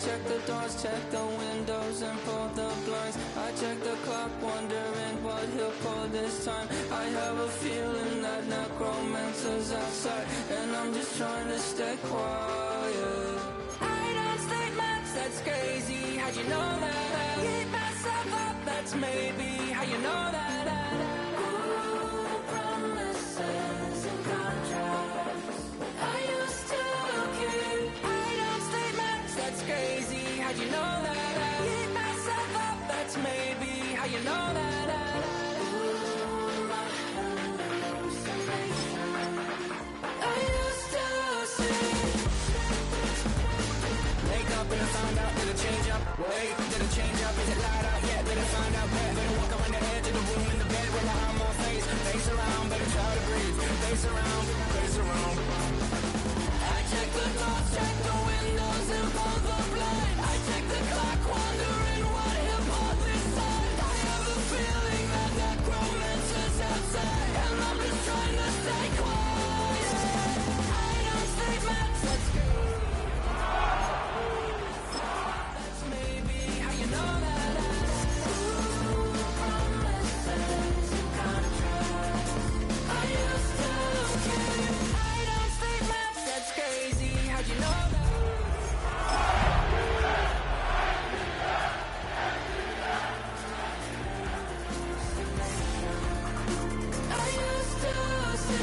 check the doors, check the windows, and pull the blinds. I check the clock, wondering what he'll pull this time. I have a feeling that necromancer's outside, and I'm just trying to stay quiet. I don't state much, that's crazy. How'd you know that? Keep myself up, that's maybe how you know that. Ooh, promises and contracts. I used to keep. I don't state much, that's crazy. How'd you know that? Keep myself up, that's maybe how you know that. Ooh, my hallucination. I used to see. Wake up and I found out, did it change up? Wait, did it change up? Is it light up? Yeah, did it find out? Better walk around the edge of the room in the bed with my arm on face. Face around, better try to breathe. Face around, face around. I check the doors, check the windows, and pull the blind. I check the clock, wondering what he'll pull this time. I have a feeling that necromancer's outside, and I'm just trying to stay quiet. I don't say much, that's crazy. That's maybe how you know that. Ooh, promises and contracts. I used to keep. I don't say much, that's crazy. How'd you know that? I used to see.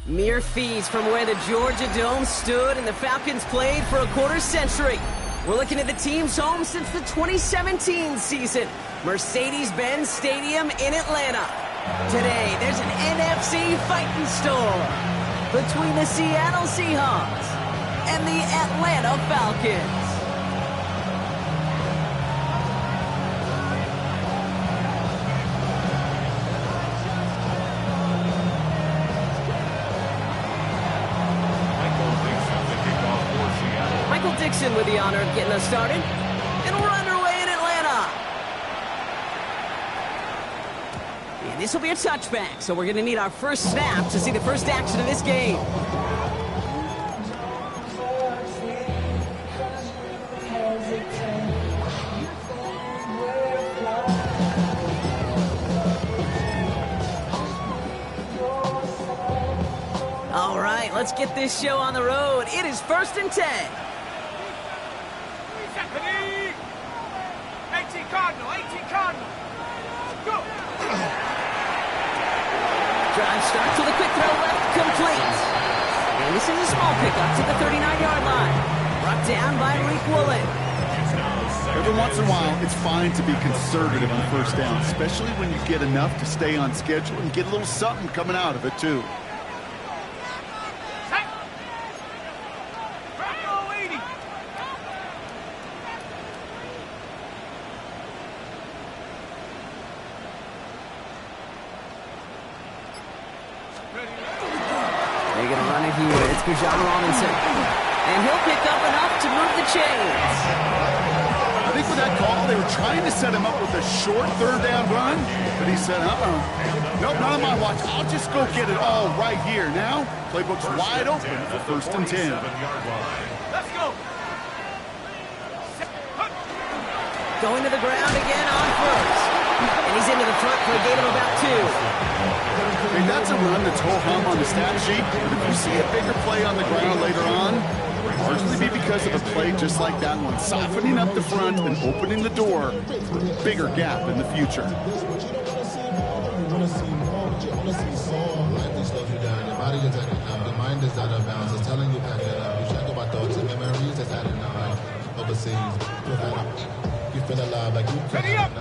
Mere fees from where the Georgia Dome stood and the Falcons played for a quarter century. We're looking at the team's home since the 2017 season, Mercedes-Benz Stadium in Atlanta. Today, there's an NFC fighting storm between the Seattle Seahawks and the Atlanta Falcons. Michael Dixon with the honor of getting us started, and we're underway in Atlanta. And this will be a touchback, so we're going to need our first snap to see the first action of this game. All right, let's get this show on the road. It is 1st and 10. 18 Cardinal, 18 Cardinal. Go. Drive start to the quick throw left, complete. And this is a small pickup to the 39-yard line. Brought down by Reek Woolen. Every once in a while, it's fine to be conservative on first down, especially when you get enough to stay on schedule and get a little something coming out of it, too. They're going to run it here. It's Bijan Robinson. And he'll pick up enough to move the chains. I think with that call, they were trying to set him up with a short third down run, but he said, nope, not on my watch. I'll just go get it all right here. Now, playbook's wide open for 1st and 10. Let's go. Going to the ground again on first. And he's into the front for a gain of about 2. I mean, that's a run that's ho-hum on the stat sheet, but if you see a bigger play on the ground later on, it'll largely be because of a play just like that one, softening up the front and opening the door for a bigger gap in the future.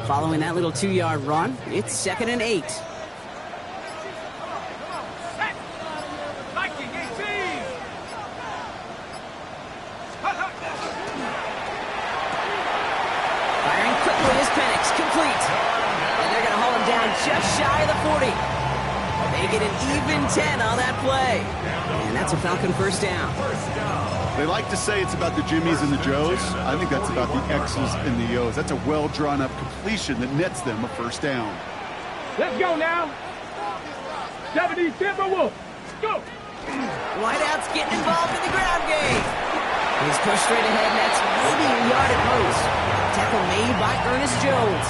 Following that little 2-yard run, it's 2nd and 8. Firing quickly is Penix, complete. And they're going to haul him down just shy of the 40. They get an even 10 on that play. And that's a Falcon first down. They like to say it's about the Jimmies and the Joes. I think that's about the X's and the O's. That's a well-drawn-up completion that nets them a first down. Let's go now. 70 Timberwolves. Go. wideout's getting involved in the ground game. He's pushed straight ahead, and that's maybe a yard at most. Tackle made by Ernest Jones.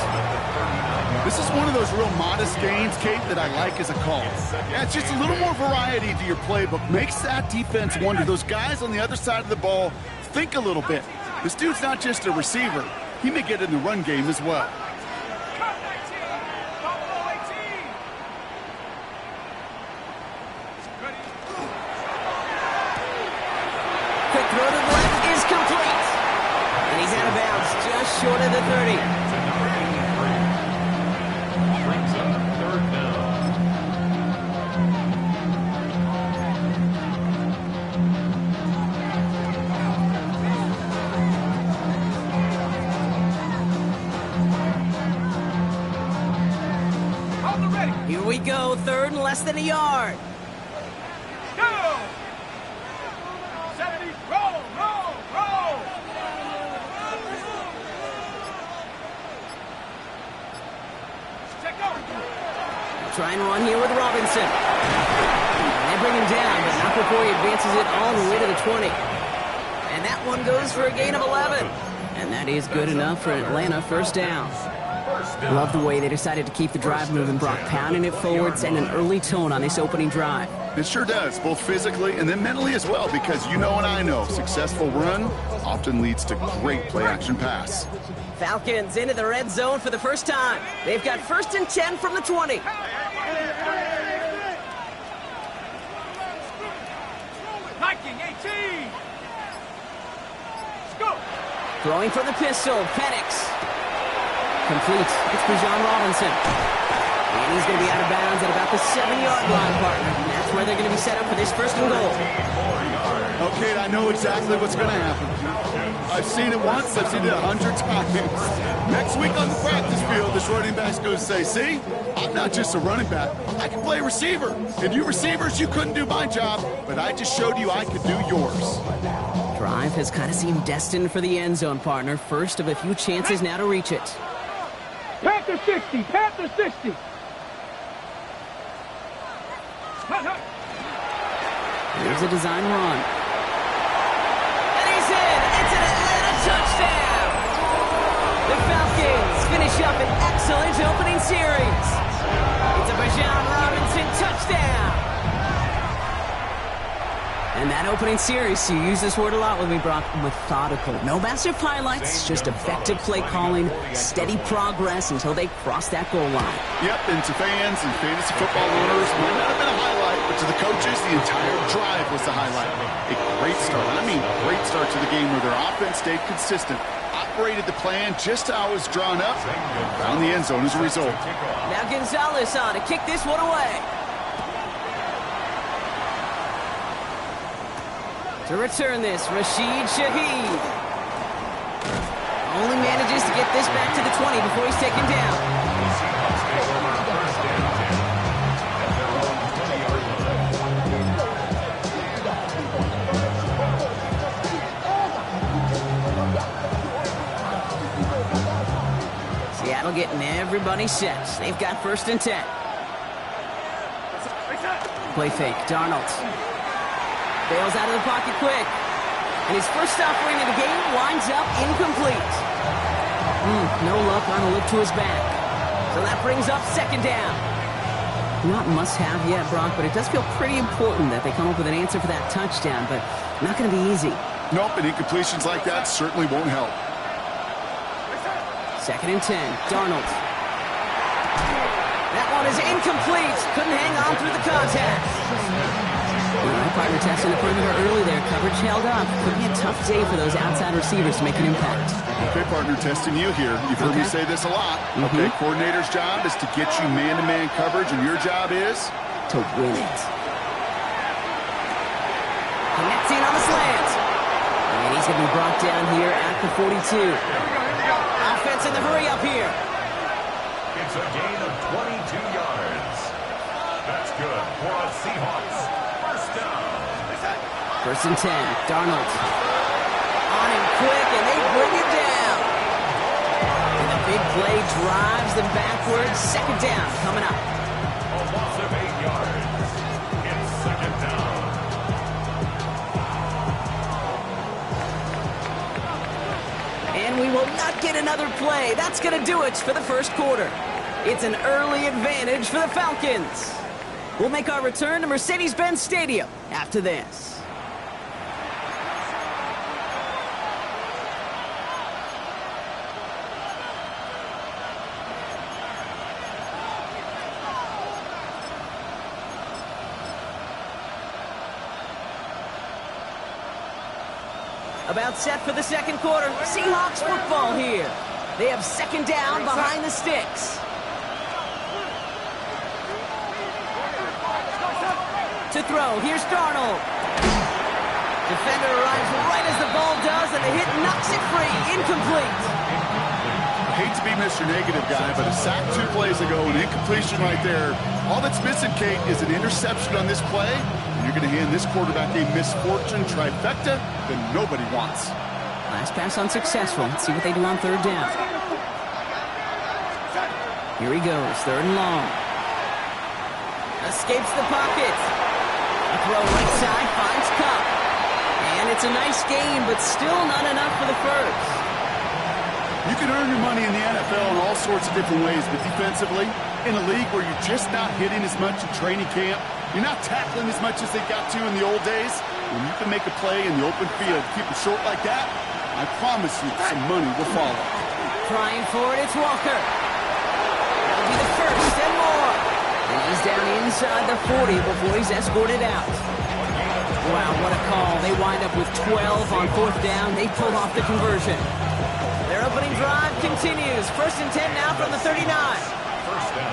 This is one of those real modest gains, Kate, that I like as a call. Yeah, it's just a little more variety to your playbook. Makes that defense wonder. Those guys on the other side of the ball think a little bit. This dude's not just a receiver. He may get in the run game as well. Quick throw to the left is complete. And he's out of bounds, just short of the 30. Here we go, third and less than a yard. Go! 70, roll, roll, roll! Check go! Try and run here with Robinson. They bring him down, but not before he advances it all the way to the 20. And that one goes for a gain of 11. And that is good enough for Atlanta first down. Love the way they decided to keep the drive moving, Brock, pounding it forwards and an early tone on this opening drive. It sure does, both physically and then mentally as well, because you know and I know, successful run often leads to great play-action pass. Falcons into the red zone for the first time. They've got 1st and 10 from the 20. Liking 18! Let's go! Throwing for the pistol, Penix. Complete. It's Bijan Robinson. And he's going to be out of bounds at about the 7-yard line, partner. And that's where they're going to be set up for this 1st and goal. Okay, I know exactly what's going to happen. I've seen it once, I've seen it 100 times. Next week on the practice field, this running back's going to say, see, I'm not just a running back, I can play receiver. And you receivers, you couldn't do my job, but I just showed you I could do yours. Drive has kind of seemed destined for the end zone, partner. First of a few chances now to reach it. Panther 60, Panther 60! Here's a design run. And he's in! It's an Atlanta touchdown! The Falcons finish up an excellent opening series. It's a Bijan Robinson touchdown! And that opening series, you use this word a lot with me, Brock, methodical. No massive highlights, just effective play calling, steady progress until they cross that goal line. Yep, and to fans and fantasy football owners, might not have been a highlight, but to the coaches, the entire drive was the highlight. A great start, great start to the game where their offense stayed consistent, operated the plan just how it was drawn up, found the end zone as a result. Now Gonzalez on to kick this one away. To return this, Rashid Shaheed. Only manages to get this back to the 20 before he's taken down. Seattle getting everybody set. They've got 1st and 10. Play fake, Darnold. Bails out of the pocket quick. And his first offering of the game winds up incomplete. No luck on a look to his back. So that brings up 2nd down. Not must-have yet, Brock, but it does feel pretty important that they come up with an answer for that touchdown, but not going to be easy. Nope, and incompletions like that certainly won't help. 2nd and 10, Darnold. That one is incomplete. Couldn't hang on through the contact. Partner testing the perimeter early there. Coverage held up. Could be a tough day for those outside receivers to make an impact. Okay, partner, testing you here. You've heard me say this a lot. Okay, coordinator's job is to get you man-to-man coverage, and your job is? To win it. Connecting on the slant. And he's going to be brought down here at the 42. Offense in the hurry up here. It's a gain of 22 yards. That's good for a Seahawks. 1st and 10, Darnold. On him quick, and they bring it down. And the big play drives them backwards. 2nd down coming up. A loss of 8 yards. It's 2nd down. we will not get another play. That's going to do it for the first quarter. It's an early advantage for the Falcons. We'll make our return to Mercedes-Benz Stadium after this. About set for the second quarter. Seahawks football here. They have second down behind the sticks. To throw, here's Darnold. Defender arrives right as the ball does, and the hit knocks it free. Incomplete. I hate to be Mr. Negative guy, but a sack 2 plays ago, an incompletion right there. All that's missing, Kate, is an interception on this play. And you're going to hand this quarterback a misfortune trifecta that nobody wants. Last pass unsuccessful. Let's see what they do on third down. Here he goes, third and long. Escapes the pocket. A throw right side, finds Cup. And it's a nice game, but still not enough for the first. You can earn your money in the NFL in all sorts of different ways, but defensively, in a league where you're just not hitting as much in training camp, you're not tackling as much as they got to in the old days, when you can make a play in the open field, keep it short like that, I promise you some money will follow. Trying for it, it's Walker. That'll be the first and more. And he's down inside the 40 before he's escorted out. Wow, what a call. They wind up with 12 on fourth down. They pull off the conversion. Their opening drive continues. First and 10 now from the 39. First down.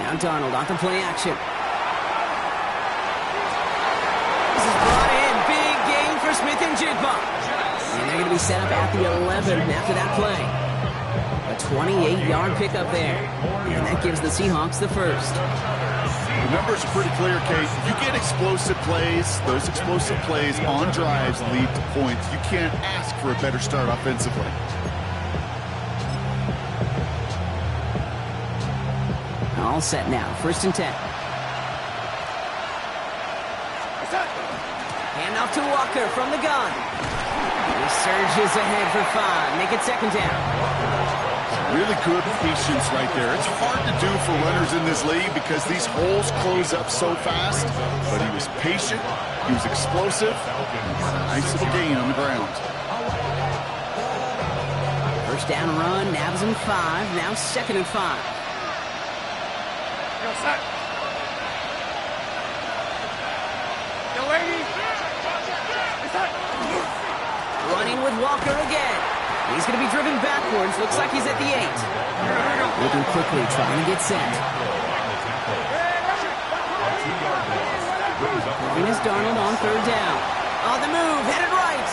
Now Darnold on to play action. This is brought in. Big game for Smith and Jigba. And they're going to be set up at the 11 after that play. A 28-yard pickup there. And that gives the Seahawks the first. The numbers are pretty clear, Kate. You get explosive plays. Those explosive plays on drives lead to points. You can't ask for a better start offensively. All set now. First and 10. Hand off to Walker from the gun. He surges ahead for 5. Make it second down. Really good patience right there. It's hard to do for runners in this league because these holes close up so fast. But he was patient. He was explosive. Nice little gain on the ground. First down run. Nabs him 5. Now second and 5. Yo, set. Yo, lady. Running with Walker again. He's going to be driven backwards. Looks like he's at the 8. Moving quickly, trying to get set. Moving is Darnold on third down. On the move, headed right.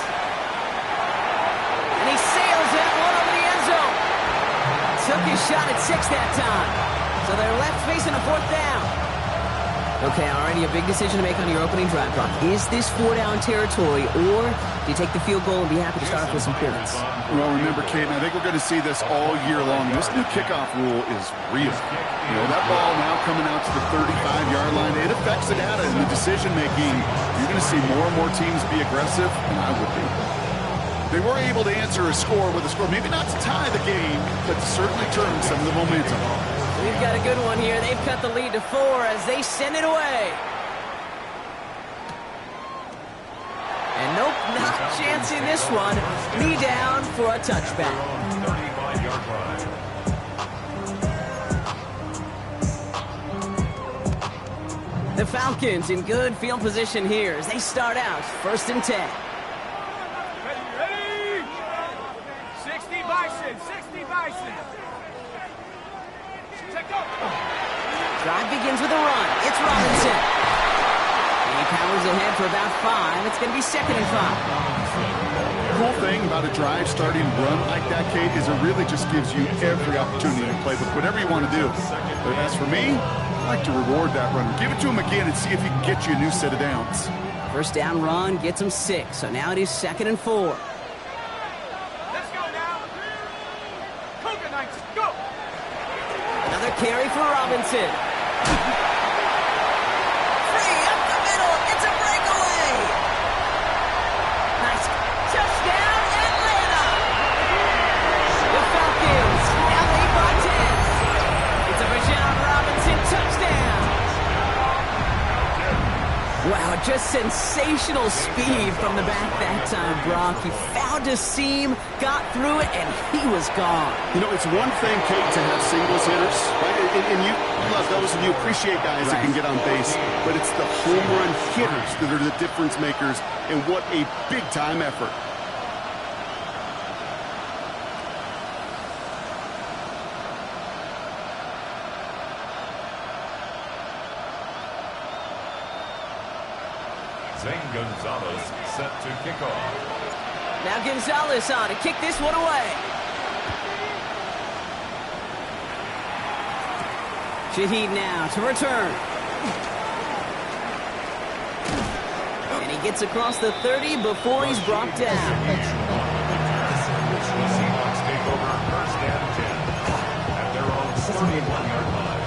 And he sails that one over the end zone. Took his shot at 6 that time. So they're left facing a fourth down. Okay, already a big decision to make on your opening drive, Brock. Is this 4-down territory, or do you take the field goal and be happy to start off with some points? Well, remember, Kate, I think we're going to see this all year long. This new kickoff rule is real. You know, that ball now coming out to the 35-yard line, it affects the data and the decision-making. You're going to see more and more teams be aggressive, and I would be. They were able to answer a score with a score, maybe not to tie the game, but to certainly turn some of the momentum. We've got a good one here. They've cut the lead to 4 as they send it away. And nope, not chancing this one. Knee down for a touchback. 35-yard line. The Falcons in good field position here as they start out first and 10. Ready? 60 Bison, 60 Bison. Drive begins with a run. It's Robinson. And he powers ahead for about 5. It's going to be second and 5. The cool thing about a drive starting run like that, Kate, is it really just gives you every opportunity to play with whatever you want to do. But as for me, I like to reward that runner. Give it to him again and see if he can get you a new set of downs. First down run gets him 6. So now it is second and 4. Let's go now. Cougar Knights, go. Another carry for Robinson. Free up the middle. It's a breakaway. Nice just sensational speed from the back that time, Brock. He found a seam, got through it, and he was gone. You know, it's one thing, Kate, to have singles hitters, right? And you love those, and you appreciate guys that can get on base. But it's the home run hitters that are the difference makers, and what a big-time effort. Zane Gonzalez set to kick off. Now Gonzalez on to kick this one away. Shaheed now to return. And he gets across the 30 before he's brought down. The Seahawks take over first and 10 at their own 31-yard line.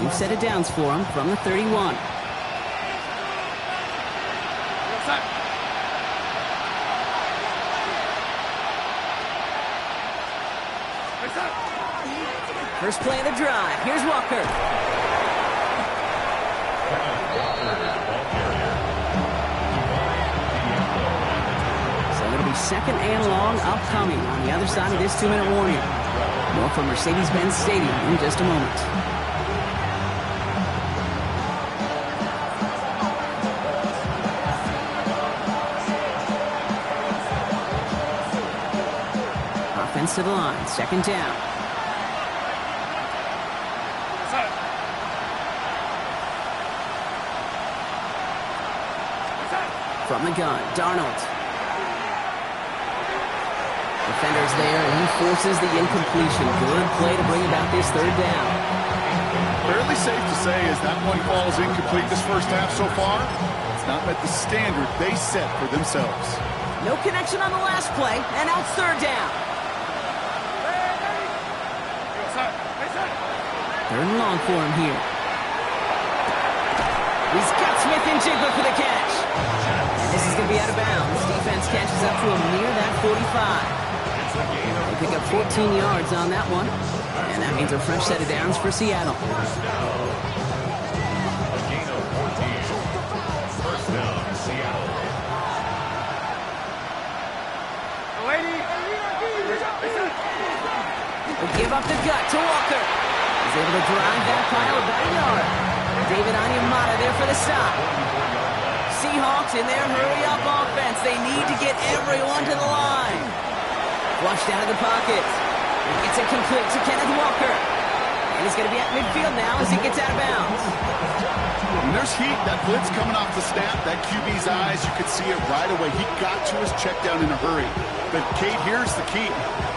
We've set it downs for him from the 31. First play of the drive. Here's Walker. So it'll be second and long upcoming on the other side of this 2-minute warning. More from Mercedes-Benz Stadium in just a moment. Offense to the line, second down. From the gun, Darnold. Defenders there, and he forces the incompletion. Good play to bring about this third down. Fairly safe to say as that one falls incomplete this first half so far, it's not met the standard they set for themselves. No connection on the last play, and now it's third down. Third and long for him here. He's got Smith and Jigba for the catch. And this is going to be out of bounds. Defense catches up to him near that 45. They pick up 14 yards on that one. And that means a fresh set of downs for Seattle. A gain of 14. First down, Seattle. Will give up the gut to Walker. He's able to drive that pile about a yard. David Onyemata there for the stop. Seahawks in their hurry-up offense. They need to get everyone to the line. Flushed out of the pocket. It's incomplete to Kenneth Walker. And he's going to be at midfield now as he gets out of bounds. And there's heat. That blitz coming off the snap. That QB's eyes, you could see it right away. He got to his check down in a hurry. But, Kate, here's the key.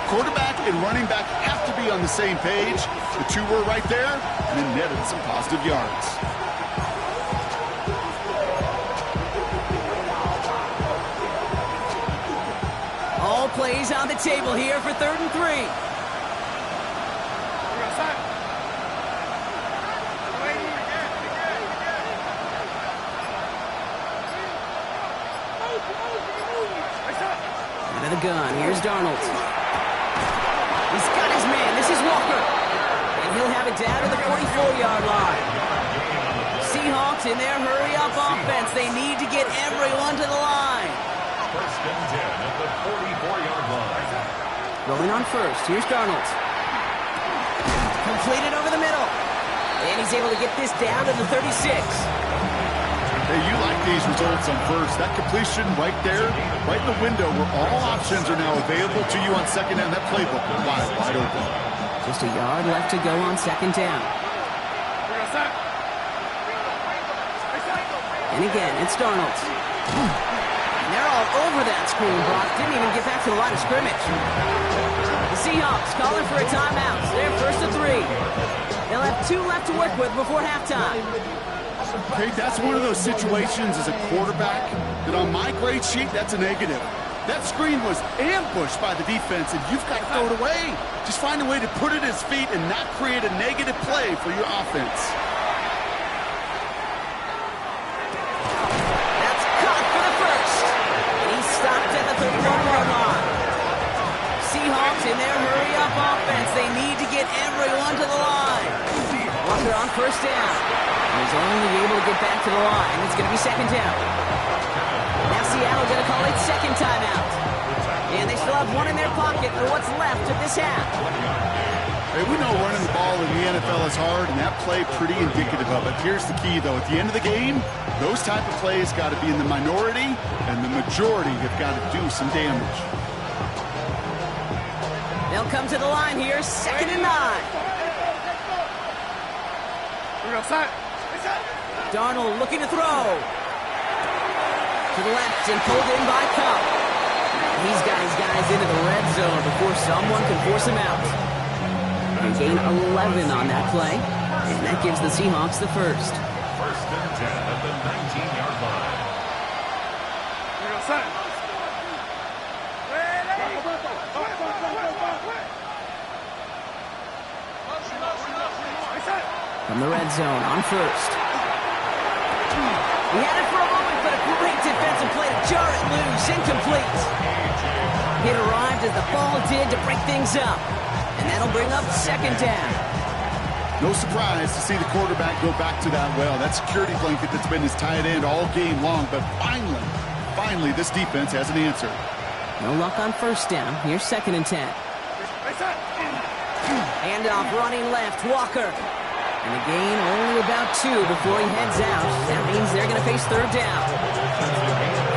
Quarterback and running back have to be on the same page. The two were right there, and then netted some positive yards. All plays on the table here for 3rd and 3. Out of the gun, here's Darnold. He's got his man, this is Walker. And he'll have it down to the 44-yard line. Seahawks in their hurry-up offense. They need to get everyone to the line. First and 10 at the 44-yard line. Rolling on first, here's Darnold. Completed over the middle. And he's able to get this down to the 36. Hey, you like these results on first. That completion right there, right in the window where all options are now available to you on second down. That playbook wide open. Just a yard left to go on second down. And again, it's Darnold. And they're all over that screen, Brock. Didn't even get back to the line of scrimmage. The Seahawks calling for a timeout. They're first to 3. They'll have 2 left to work with before halftime. Okay, that's one of those situations as a quarterback that on my grade sheet, that's a negative. That screen was ambushed by the defense, and you've got to throw it away. Just find a way to put it at his feet and not create a negative play for your offense. That's caught for the Walker on first down. He's only able to get back to the line. It's going to be second down. Now Seattle going to call it second timeout. And they still have one in their pocket for what's left of this half. Hey, we know running the ball in the NFL is hard, and that play pretty indicative of it. Here's the key, though. At the end of the game, those type of plays got to be in the minority, and the majority have got to do some damage. They'll come to the line here, 2nd and 9. Darnold looking to throw. To the left and pulled in by Cup. He's got his guys into the red zone before someone can force him out. They gain 11 on that play, and that gives the Seahawks the first. 1st and 10 at the 19-yard line. From the red zone on first. He had it for a moment, but a great defensive play to jar it loose. Incomplete. It arrived as the ball did to break things up. And that'll bring up second down. No surprise to see the quarterback go back to that well. That security blanket that's been his tight end all game long. But finally, this defense has an answer. No luck on first down. Here's 2nd and 10. Handoff running left, Walker. And a gain only about 2 before he heads out. That means they're going to face third down.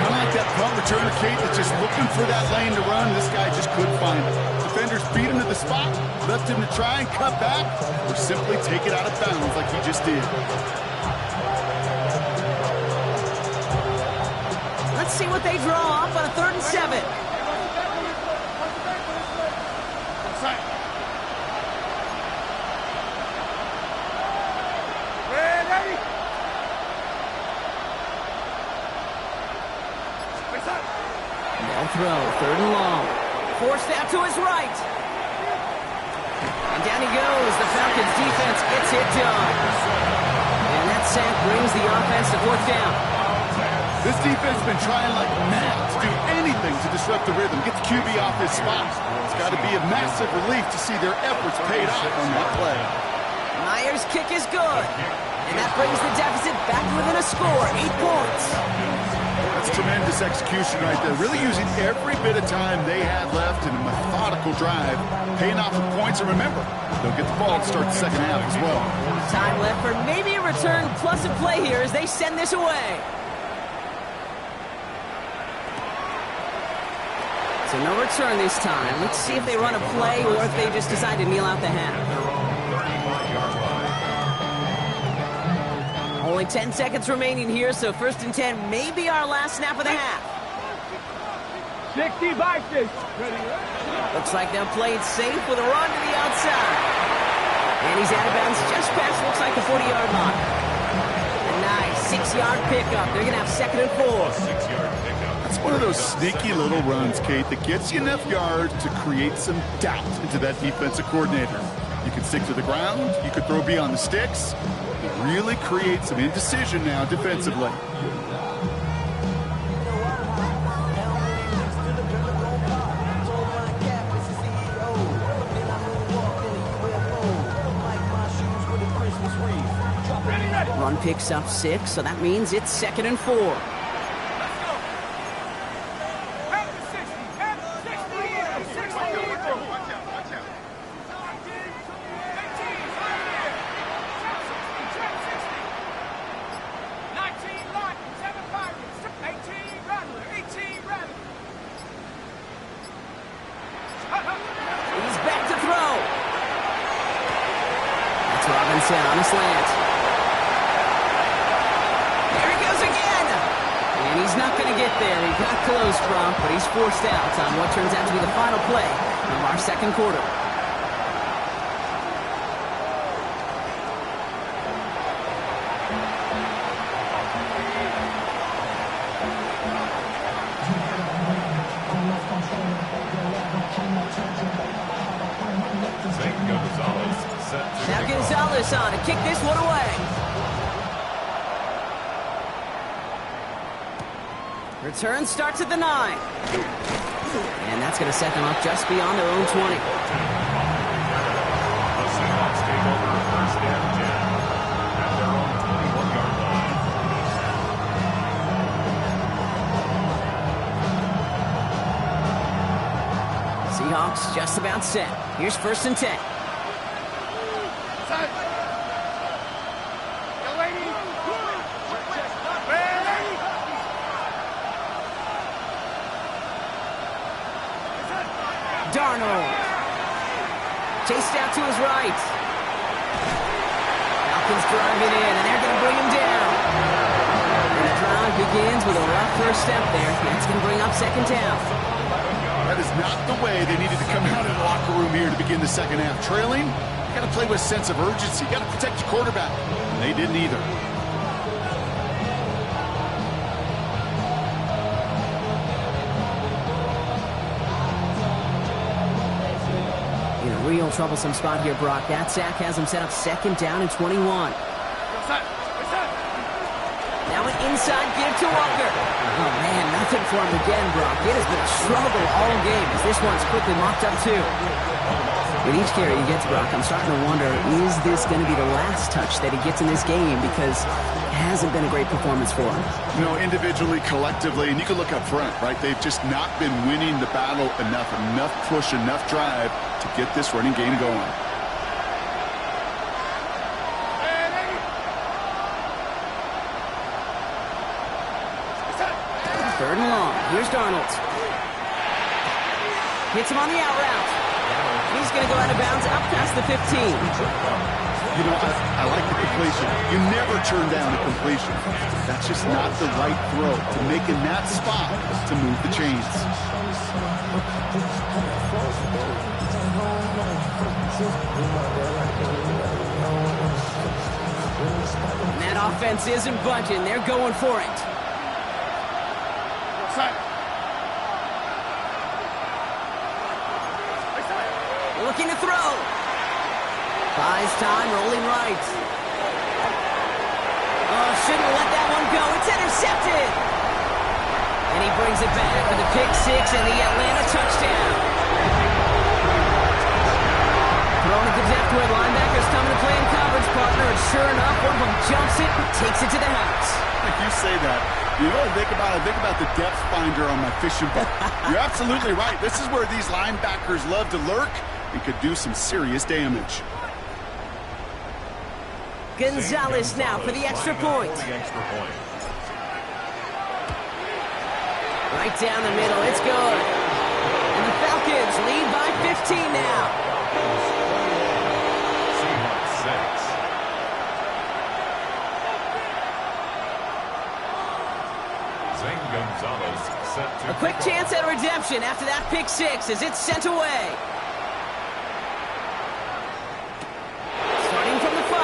Kind of like that punt returner, Kate, that's just looking for that lane to run. This guy just couldn't find it. Defenders beat him to the spot, left him to try and cut back, or simply take it out of bounds like he just did. Let's see what they draw up on a 3rd and 7. They'll throw, 3rd and long. Forced out to his right. And down he goes. The Falcons defense gets it done. And that sack brings the offense to 4th down. This defense has been trying like mad to do anything to disrupt the rhythm, get the QB off his spot. It's got to be a massive relief to see their efforts paid off on that play. Myers' kick is good. And that brings the deficit back within a score, 8 points. That's tremendous execution right there. Really using every bit of time they had left in a methodical drive, paying off with points. And remember, they'll get the ball to start the second half as well. Time left for maybe a return plus a play here as they send this away. So no return this time. Let's see if they run a play or if they just decide to kneel out the half. Only 10 seconds remaining here, so 1st and 10 may be our last snap of the half. 60 by 6. Looks like they'll play it safe with a run to the outside. And he's out of bounds just past, looks like the 40-yard line. A nice 6-yard pickup. They're going to have 2nd and 4. 6-yard pickup. That's one of those sneaky little runs, Kate, that gets you enough yards to create some doubt into that defensive coordinator. You can stick to the ground. You could throw beyond the sticks. Really create some indecision now defensively. Run picks up 6, so that means it's 2nd and 4. On a slant. There he goes again. And he's not going to get there. He got close, Bronk, but he's forced out on what turns out to be the final play of our 2nd quarter. Now Gonzalez on to kick this one away. Return starts at the 9. And that's going to set them up just beyond their own 20. The Seahawks take over 1st and 10. Seahawks just about set. Here's 1st and 10. Darnold. Chased out to his right. Falcons driving in, and they're going to bring him down. And the drive begins with a rough first step there. That's going to bring up 2nd down. That is not the way they needed to come out of the locker room here to begin the second half. Trailing, you got to play with a sense of urgency. You got to protect your quarterback. And they didn't either. In a real troublesome spot here, Brock. That sack has him set up 2nd down and 21. Now an inside give to Walker. Oh, man, nothing for him again, Brock. It has been a struggle all game as this one's quickly mocked up, too. With each carry he gets, Brock, I'm starting to wonder, is this going to be the last touch that he gets in this game? Because it hasn't been a great performance for him. You know, individually, collectively, and you can look up front, right? They've just not been winning the battle enough push, enough drive to get this running game going. 3rd and long. Here's Darnold. Hits him on the out route. He's going to go out of bounds up past the 15. You know, I like the completion. You never turn down a completion. That's just not the right throw to make in that spot to move the chains. And that offense isn't budging. They're going for it. Looking to throw. Buys time, rolling right. Oh, shouldn't have let that one go. It's intercepted. And he brings it back for the pick 6 and the Atlanta touchdown. Throwing at the depth where linebackers coming to play in coverage, partner. And sure enough, one of them jumps it and takes it to the house. Like you say that, you know what I think about? I think about the depth finder on my fishing boat. You're absolutely right. This is where these linebackers love to lurk and could do some serious damage. Gonzalez now for the extra point. Right down the middle, it's good. And the Falcons lead by 15 now. Seahawks 6. Zane Gonzalez set to A quick chance at redemption after that pick 6 as it's sent away. Starting from the 5.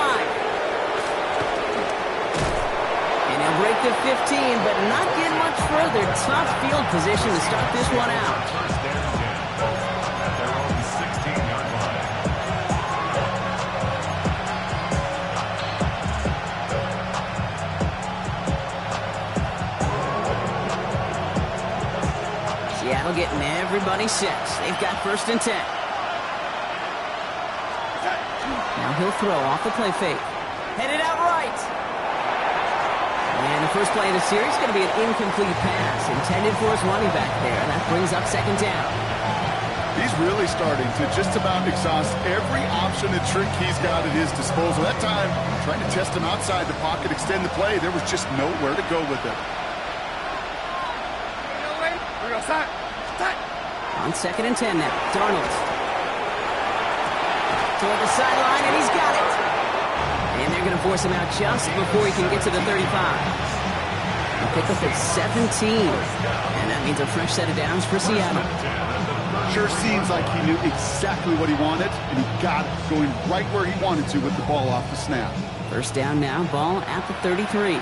And he'll break the 15, but not get much further. Tough field position to start this one out. first down 10 at their own 16-yard line. Seattle getting everybody set. They've got 1st and 10. Now he'll throw off the play fake. Headed out right. And the first play of the series is going to be an incomplete pass intended for his running back there. That brings up 2nd down. He's really starting to just about exhaust every option and trick he's got at his disposal. That time, trying to test him outside the pocket, extend the play, there was just nowhere to go with it. On 2nd and 10 now. Darnold. Toward the sideline, and he's got it. And they're going to force him out just before he can get to the 35. A pickup at 17. And that means a fresh set of downs for Seattle. Sure seems like he knew exactly what he wanted, and he got it, going right where he wanted to with the ball off the snap. 1st down now, ball at the 33.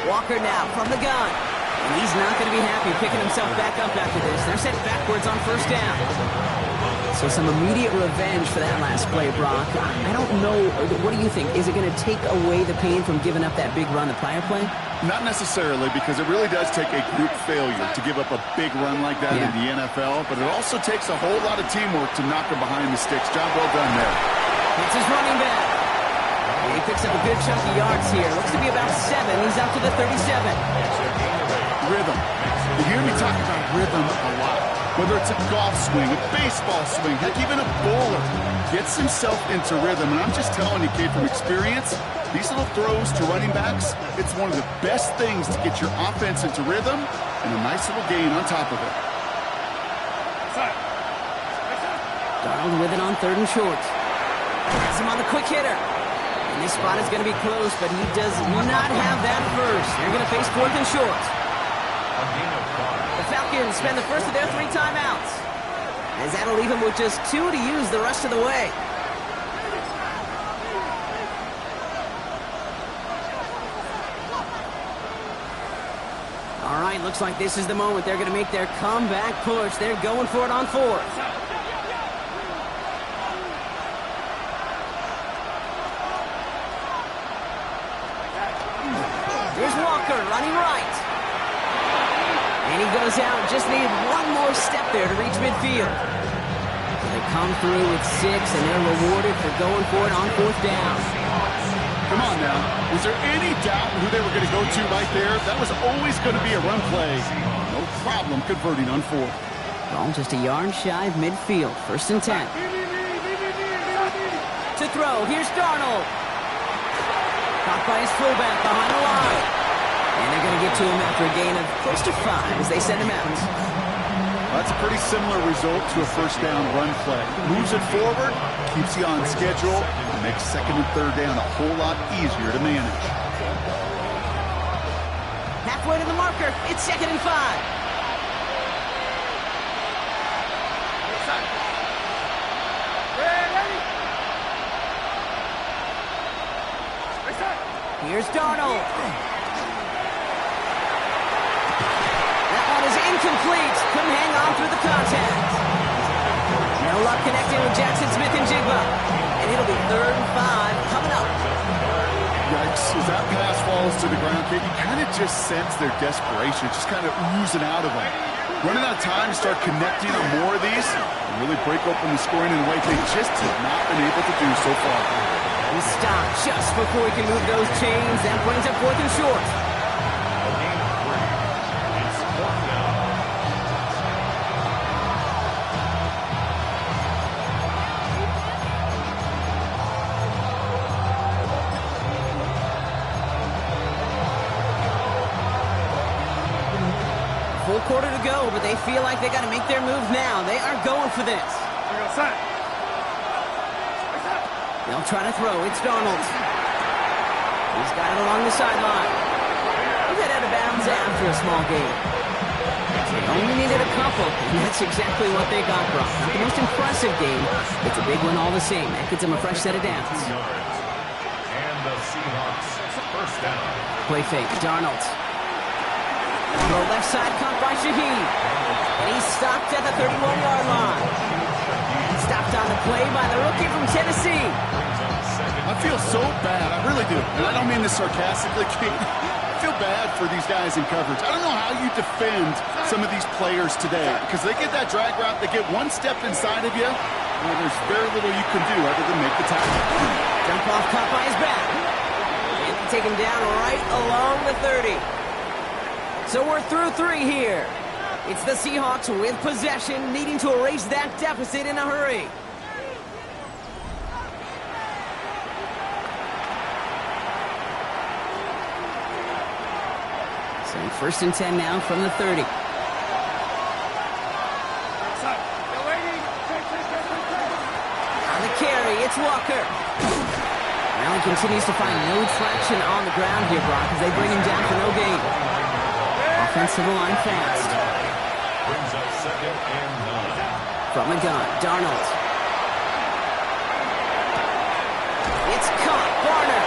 Walker now from the gun. And he's not going to be happy picking himself back up after this. They're set backwards on 1st down. So some immediate revenge for that last play, Brock. I don't know. What do you think? Is it going to take away the pain from giving up that big run the prior play? Not necessarily, because it really does take a group failure to give up a big run like that in the NFL, but it also takes a whole lot of teamwork to knock him behind the sticks. Job well done there. It's his running back. He picks up a good chunk of yards here. Looks to be about 7. He's out to the 37. rhythm. You hear me talk about rhythm a lot. Whether it's a golf swing, a baseball swing, heck, even a bowler gets himself into rhythm. And I'm just telling you, kid, from experience, these little throws to running backs, it's one of the best things to get your offense into rhythm and a nice little gain on top of it. Darnold with it on 3rd and short. Has him on the quick hitter. And this spot is going to be close, but he does not have that first. You're going to face 4th and short. The Falcons spend the first of their 3 timeouts, as that'll leave him with just 2 to use the rest of the way. All right, looks like this is the moment. They're going to make their comeback push. They're going for it on 4th. Here's Walker running right. And he goes out, just needed one more step there to reach midfield. So they come through with 6, and they're rewarded for going for it on 4th down. Come on now. Was there any doubt who they were going to go to right there? That was always going to be a run play. No problem converting on 4th. Ball just a yard shy of midfield. 1st and 10. To throw, here's Darnold. Caught by his fullback behind the line. And they're going to get to him after a gain of close to 5 as they send him out. That's a pretty similar result to a 1st down run play. Moves it forward, keeps you on schedule, and makes 2nd and 3rd down a whole lot easier to manage. Halfway to the marker, it's 2nd and 5. Here's Darnold. That one is incomplete. Couldn't hang on through the contact. No luck connecting with Jackson Smith and Jigba. And it'll be 3rd and 5 coming up. Yikes, as that pass falls to the ground, kid, you kind of just sense their desperation, just kind of oozing out of them. Running out of time to start connecting on more of these and really break open the scoring in a way they just have not been able to do so far. He stopped just before he can move those chains. That brings up 4th and short. Full quarter to go, but they feel like they got to make their move now. They are going for this. They'll try to throw. It's Darnold. He's got it along the sideline. He'll get out of bounds after a small gain. They only needed a couple, and that's exactly what they got, Brock. Not the most impressive game. It's a big one all the same. That gets them a fresh set of downs. And the Seahawks 1st down. Play fake. Darnold. Throw left side, caught by Shaheed. And he's stopped at the 31-yard line. Stopped on the play by the rookie from Tennessee. I feel so bad, I really do. And I don't mean this sarcastically, Kate. I feel bad for these guys in coverage. I don't know how you defend some of these players today, because they get that drag route, they get one step inside of you, and there's very little you can do other than make the tackle. Jump off, caught by his back. And they take him down right along the 30. So we're through 3 here. It's the Seahawks with possession, needing to erase that deficit in a hurry. So 1st and 10 now from the 30. On the carry, it's Walker. Now he continues to find no traction on the ground here, Brock, as they bring him down for no gain. Offensive line fast. Brings up 2nd and 9. From the gun, Darnold. It's caught, Barner.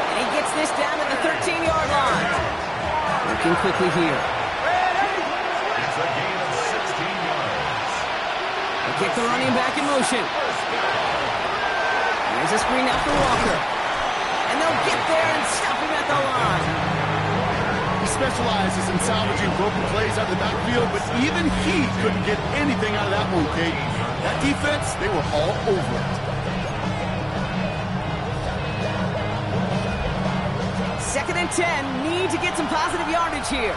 And he gets this down at the 13-yard line. Looking quickly here. It's a gain of 16 yards. They kick the running back in motion. There's a screen out for Walker. And they'll get there and stop him at the line. He specializes in salvaging broken plays out of the backfield, but even he couldn't get anything out of that one, Kate. That defense, they were all over it. 2nd and 10, need to get some positive yardage here.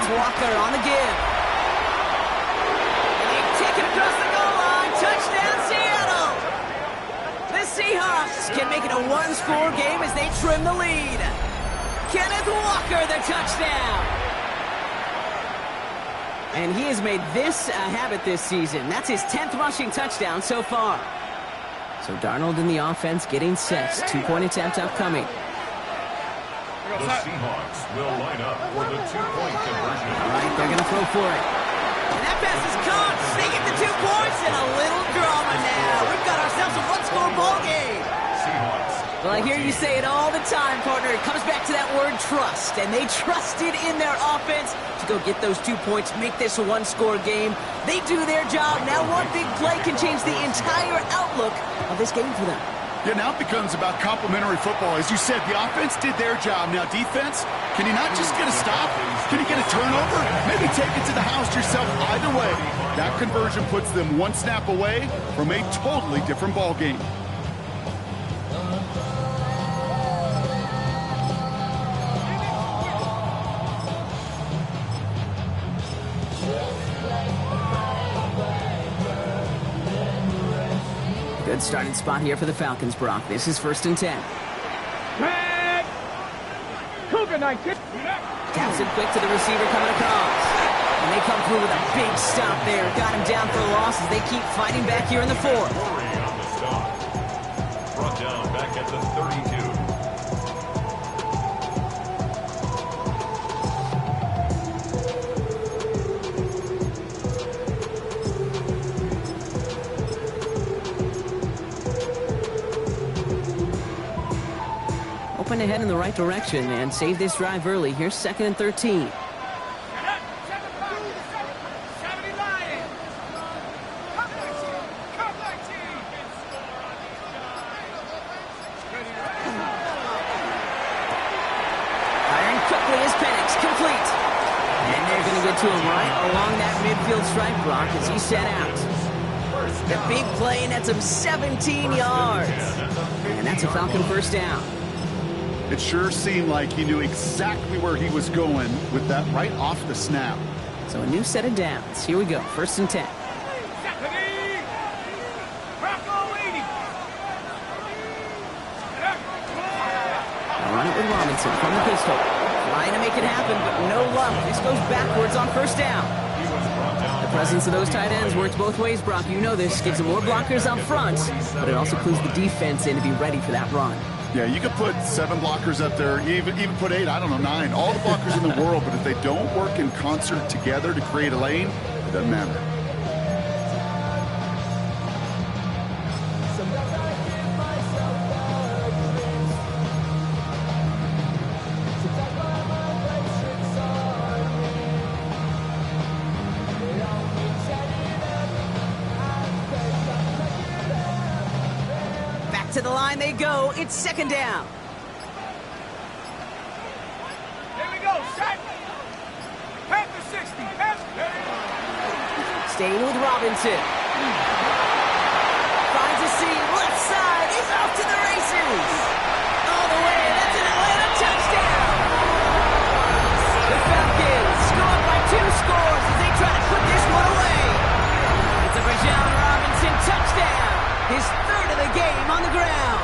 Kenneth Walker on the give. And they take it across the goal line. Touchdown, Seattle! The Seahawks can make it a one-score game as they trim the lead. Kenneth Walker, the touchdown! And he has made this a habit this season. That's his 10th rushing touchdown so far. So Darnold in the offense getting set. 2-point attempt upcoming. The Seahawks will line up for the two-point conversion. All right, they're going to throw for it. And that pass is caught. They get the 2 points and a little drama now. We've got ourselves a one-score ball game. Seahawks. Well, I hear you say it all the time, partner. It comes back to that word trust. And they trusted in their offense to go get those 2 points, make this a one-score game. They do their job. Now one big play can change the entire outlook of this game for them. Yeah, now it becomes about complementary football. As you said, the offense did their job. Now defense, can he not just get a stop? Can he get a turnover? Maybe take it to the house yourself. Either way, that conversion puts them one snap away from a totally different ball game. Good starting spot here for the Falcons, Brock. This is 1st and 10. Red! Cougar 19. Taps it quick to the receiver coming across. And they come through with a big stop there. Got him down for a loss as they keep fighting back here in the 4th. Murray on the stop. Brought down back at the 32. Open ahead in the right direction and save this drive early. Here's 2nd and 13. Firing quickly is Penix, complete. And they're going to get to him right along that midfield stripe, Brock, as he set out. The big play, and that's him 17 yards. And that's a Falcon first down. It sure seemed like he knew exactly where he was going with that right off the snap. So a new set of downs. Here we go, 1st and 10. They'll run it with Robinson from the pistol. Trying to make it happen, but no luck. This goes backwards on 1st down. The presence of those tight ends works both ways, Brock. You know this. Gives them more blockers up front, but it also clues the defense in to be ready for that run. Yeah, you could put 7 blockers up there, even put 8, I don't know, 9. All the blockers in the world, but if they don't work in concert together to create a lane, it doesn't matter. To the line they go. It's 2nd down. Here we go. Set. Head to 60. Head. Staying with Robinson. Finds a seam. Left side. He's off to the races. All the way. That's an Atlanta touchdown. The Falcons score by 2 scores as they try to put this one away. It's a Bijan Robinson touchdown. His 3rd of the game on the ground.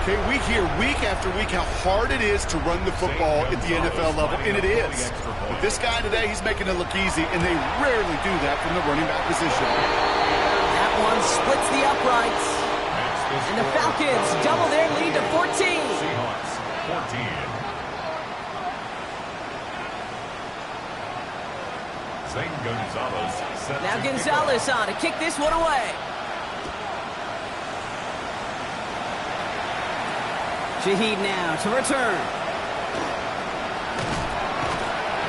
Okay, we hear week after week how hard it is to run the football at the NFL level, and it is. But this guy today, he's making it look easy, and they rarely do that from the running back position. That one splits the uprights. And the Falcons double their lead to 14. Seahawks, 14. Gonzalez. Now Gonzalez on to kick this one away. Shaheed now to return.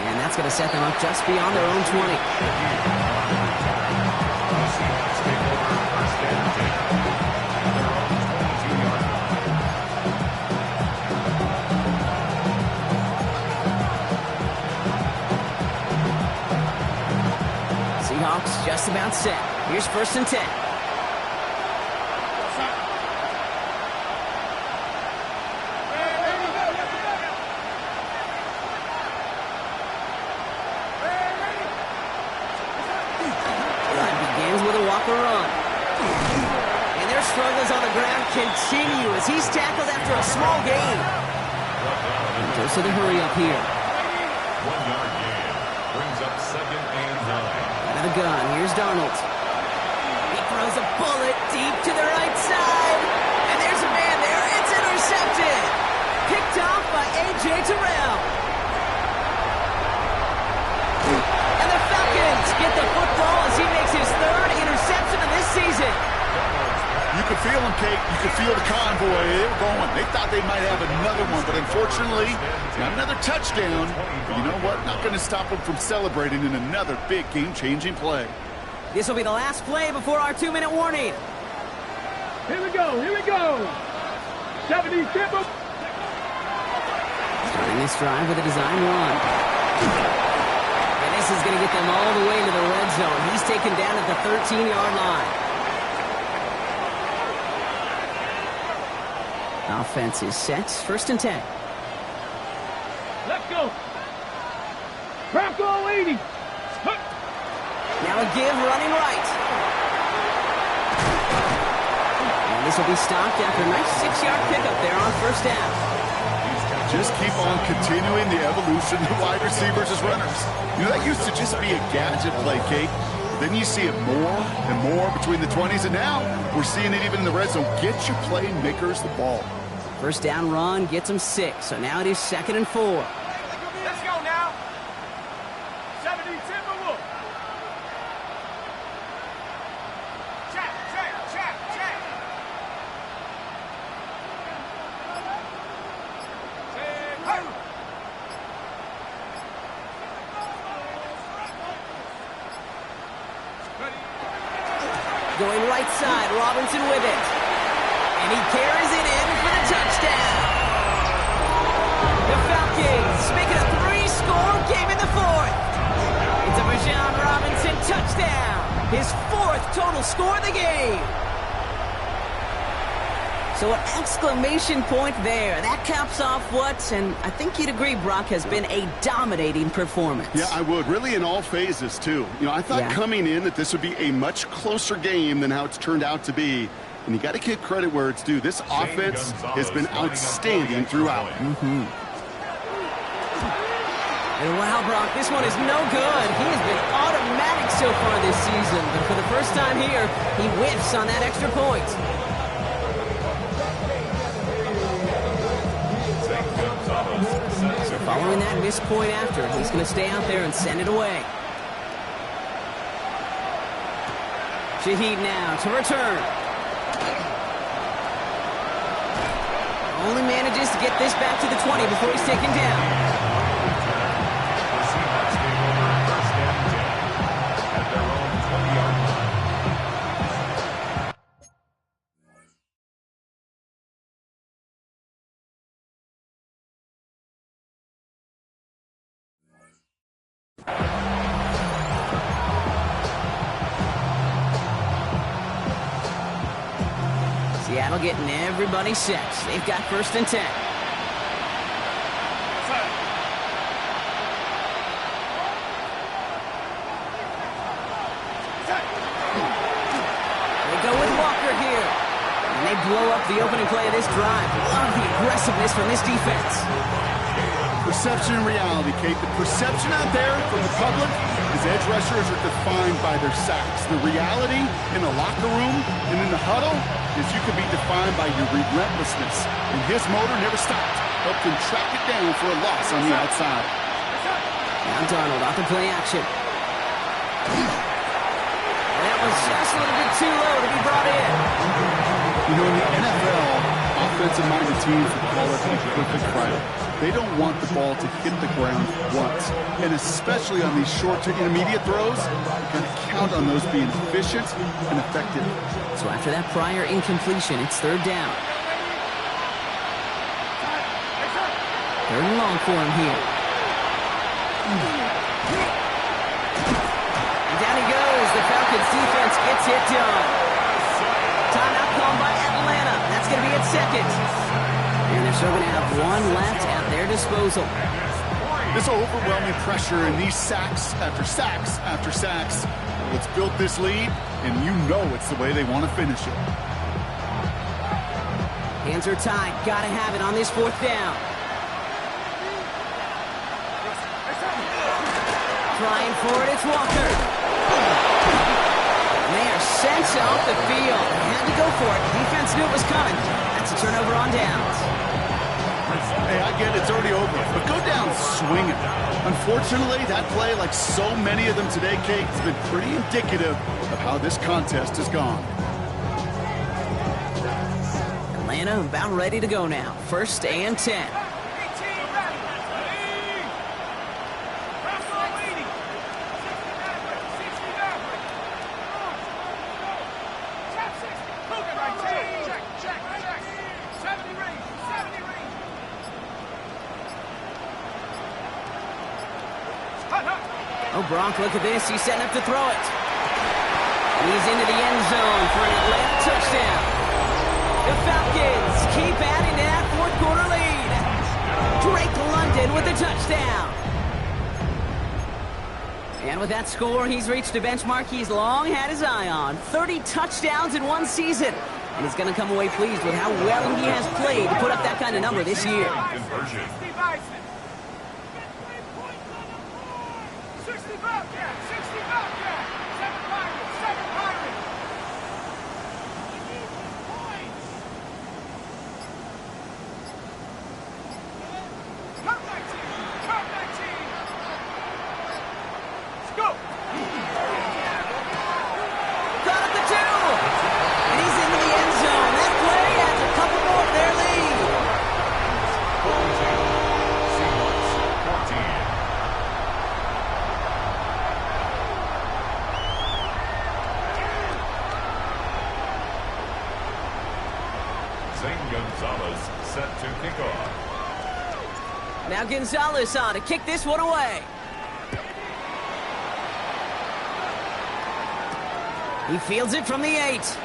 And that's going to set them up just beyond their own 20. Seahawks just about set. Here's 1st and 10. struggles on the ground continue as he's tackled after a small gain. Goes to the hurry up here. 1 yard gain. Brings up 2nd and 9. Out of the gun, here's Darnold. He throws a bullet deep to the right side. And there's a man there. It's intercepted. Picked off by A.J. Terrell. And the Falcons get the football as he makes his 3rd interception of this season. You could feel them, Kate. You could feel the convoy. They were going. They thought they might have another one, but unfortunately, not another touchdown. But you know what? Not going to stop them from celebrating in another big game-changing play. This will be the last play before our 2-minute warning. Here we go. Here we go. 70 Timber. Starting this drive with a design run. And this is going to get them all the way to the red zone. He's taken down at the 13-yard line. Offense is set. 1st and 10. Let's go. Bronco 80. Now a give running right. And this will be stopped after a nice 6-yard pickup there on 1st down. Just keep on continuing the evolution of wide receivers as runners. You know, that used to just be a gadget play, Kate. Then you see it more and more between the 20s, and now we're seeing it even in the red zone. Get your playmakers the ball. 1st down run gets them 6, so now it is 2nd and 4. Let's go now. 70 Timberwolf. Check. Going right side, Robinson with it. And he carries it in for the touchdown. The Falcons make it a 3-score game in the 4th. It's a Bijan Robinson touchdown. His 4th total score of the game. So an exclamation point there. That caps off what, and I think you'd agree, Brock, has been a dominating performance. Yeah, I would. Really in all phases, too. You know, I thought coming in that this would be a much closer game than how it's turned out to be. And you got to give credit where it's due. This offense has been outstanding throughout. And wow, Brock, this one is no good. He has been automatic so far this season. But for the first time here, he whiffs on that extra point. So following that missed point after, he's going to stay out there and send it away. Shaheed now to return. Only manages to get this back to the 20 before he's taken down. The Seahawks take over 1st and 10 at their own 20-yard line. Seattle getting everybody set. They've got 1st and 10. They go with Walker here. And they blow up the opening play of this drive. Love the aggressiveness from this defense. Perception and reality, Kate. The perception out there from the public is edge rushers are defined by their sacks. The reality in the locker room and in the huddle is you can be defined by your relentlessness. And his motor never stopped. Helped him track it down for a loss on the outside. Now Darnold off the play action. That was just a little bit too low to be brought in. You know, in the NFL, offensive-minded teams would call it a perfect crowd. They don't want the ball to hit the ground once. And especially on these short to intermediate throws, you got to count on those being efficient and effective. So after that prior incompletion, it's 3rd down. 3rd and long for him here. And down he goes. The Falcons defense gets it done. Timeout called by Atlanta. That's going to be its 2nd. And they're still going to have 1 left at their disposal. This overwhelming pressure and these sacks after sacks after sacks. Let's build this lead, and you know it's the way they want to finish it. Hands are tied. Gotta have it on this 4th down. Trying for it, it's Walker. And they are sent off the field. Had to go for it. Defense knew it was coming. That's a turnover on downs. Hey, I get it, it's already over, but go down swinging. Unfortunately, that play, like so many of them today, Kate, has been pretty indicative of how this contest has gone. Atlanta about ready to go now. 1st and 10. Oh, Brock, look at this. He's setting up to throw it. And he's into the end zone for an Atlanta touchdown. The Falcons keep adding to that 4th quarter lead. Drake London with the touchdown. And with that score, he's reached a benchmark he's long had his eye on. 30 touchdowns in one season. And he's going to come away pleased with how well he has played to put up that kind of number this year. Set to kick off. Now Gonzalez on to kick this one away. He fields it from the 8.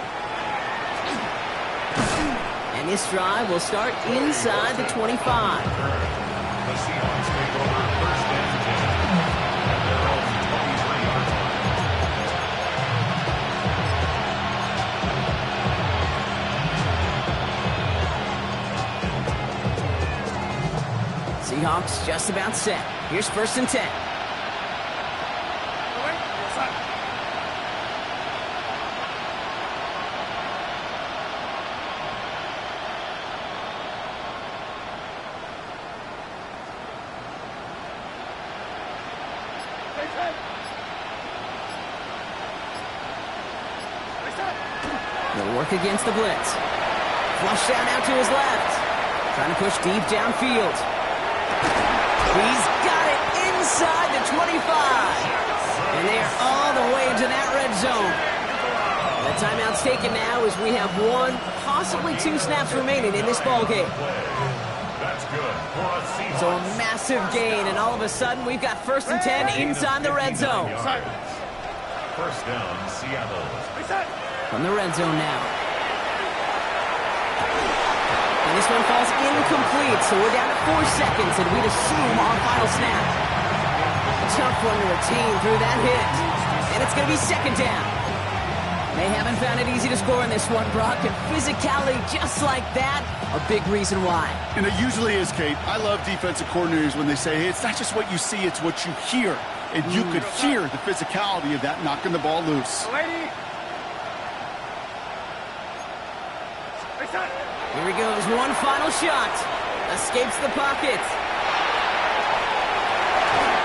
And this drive will start inside the 25. The Seahawks take over 1st and 10. At their own 23-yard line. Seahawks just about set. Here's 1st and 10. They'll work against the blitz. Flush down out to his left. Trying to push deep downfield. He's got it inside the 25. And they are all the way to that red zone. The timeout's taken now as we have 1, possibly 2 snaps remaining in this ballgame. That's good for a Seahawks. So a massive gain, and all of a sudden we've got 1st and 10 inside the red zone. 1st down, Seattle. From the red zone now. And this one falls incomplete, so we're down to 4 seconds, and we'd assume our final snap. A tough one to retain through that hit. And it's going to be 2nd down. They haven't found it easy to score in this one, Brock, and physicality just like that, a big reason why. And it usually is, Kate. I love defensive coordinators when they say, hey, it's not just what you see, it's what you hear. And you could hear the physicality of that knocking the ball loose. Here he goes, one final shot. Escapes the pocket.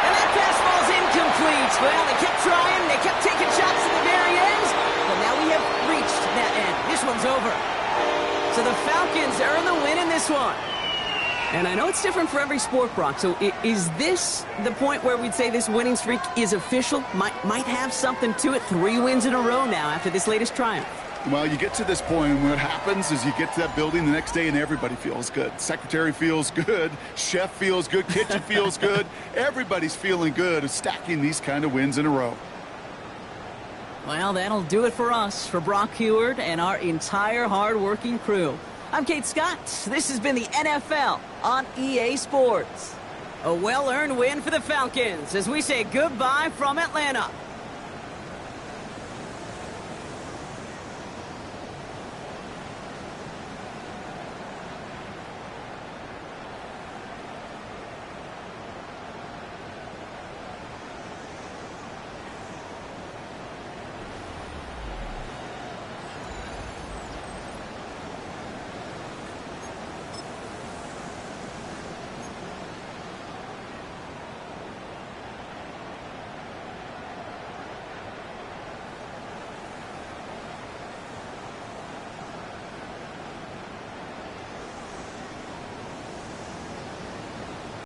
And that pass ball's incomplete. Well, they kept trying, they kept taking shots to the very end. But now we have reached that end. This one's over. So the Falcons earn the win in this one. And I know it's different for every sport, Brock. So is this the point where we'd say this winning streak is official? Might have something to it. 3 wins in a row now after this latest triumph. Well, you get to this point, and what happens is you get to that building the next day, and everybody feels good. Secretary feels good. Chef feels good. Kitchen feels good. Everybody's feeling good of stacking these kind of wins in a row. Well, that'll do it for us, for Brock Heward and our entire hard-working crew. I'm Kate Scott. This has been the NFL on EA Sports. A well-earned win for the Falcons as we say goodbye from Atlanta.